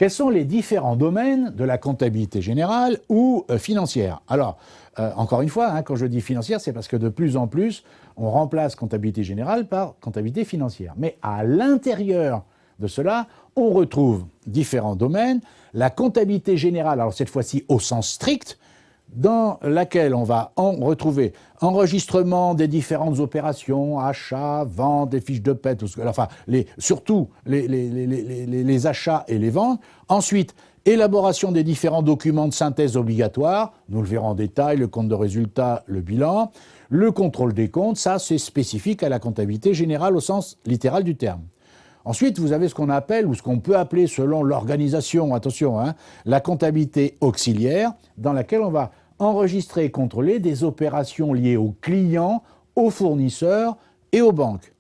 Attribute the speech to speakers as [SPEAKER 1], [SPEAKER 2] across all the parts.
[SPEAKER 1] quels sont les différents domaines de la comptabilité générale ou financière? Alors, encore une fois, hein, quand je dis financière, c'est parce que de plus en plus, on remplace comptabilité générale par comptabilité financière. Mais à l'intérieur de cela, on retrouve différents domaines. La comptabilité générale, alors cette fois-ci au sens strict, dans laquelle on va retrouver enregistrement des différentes opérations, achats, ventes, des fiches de paie, enfin, surtout les achats et les ventes. Ensuite, élaboration des différents documents de synthèse obligatoires, nous le verrons en détail, le compte de résultat, le bilan, le contrôle des comptes, ça c'est spécifique à la comptabilité générale au sens littéral du terme. Ensuite, vous avez ce qu'on appelle, ou ce qu'on peut appeler selon l'organisation, attention, hein, la comptabilité auxiliaire, dans laquelle on va enregistrer et contrôler des opérations liées aux clients, aux fournisseurs et aux banques.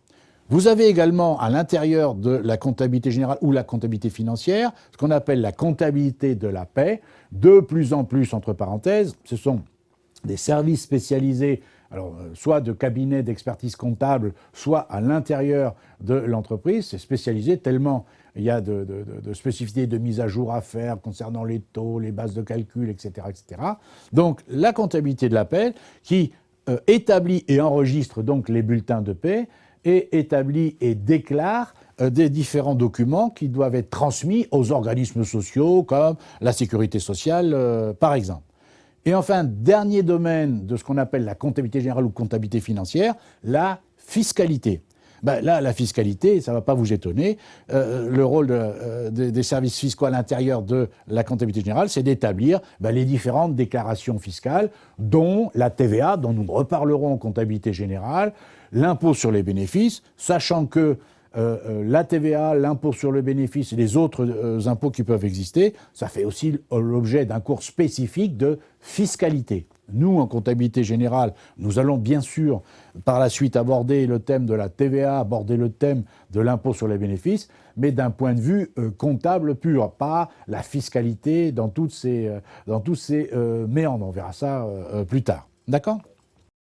[SPEAKER 1] Vous avez également à l'intérieur de la comptabilité générale ou la comptabilité financière, ce qu'on appelle la comptabilité de la paie, de plus en plus, entre parenthèses, ce sont des services spécialisés, alors, soit de cabinets d'expertise comptable, soit à l'intérieur de l'entreprise. C'est spécialisé tellement il y a de spécificités de mise à jour à faire concernant les taux, les bases de calcul, etc. etc. Donc la comptabilité de la paie qui établit et enregistre donc les bulletins de paie et établit et déclare des différents documents qui doivent être transmis aux organismes sociaux comme la sécurité sociale par exemple. Et enfin, dernier domaine de ce qu'on appelle la comptabilité générale ou comptabilité financière, la fiscalité. Ben là, la fiscalité, ça ne va pas vous étonner. Le rôle des services fiscaux à l'intérieur de la comptabilité générale, c'est d'établir les différentes déclarations fiscales, dont la TVA, dont nous reparlerons en comptabilité générale, l'impôt sur les bénéfices, sachant que la TVA, l'impôt sur le bénéfice et les autres impôts qui peuvent exister, ça fait aussi l'objet d'un cours spécifique de fiscalité. Nous, en comptabilité générale, nous allons bien sûr par la suite aborder le thème de la TVA, aborder le thème de l'impôt sur les bénéfices, mais d'un point de vue comptable pur, pas la fiscalité dans tous ces méandres. On verra ça plus tard. D'accord ?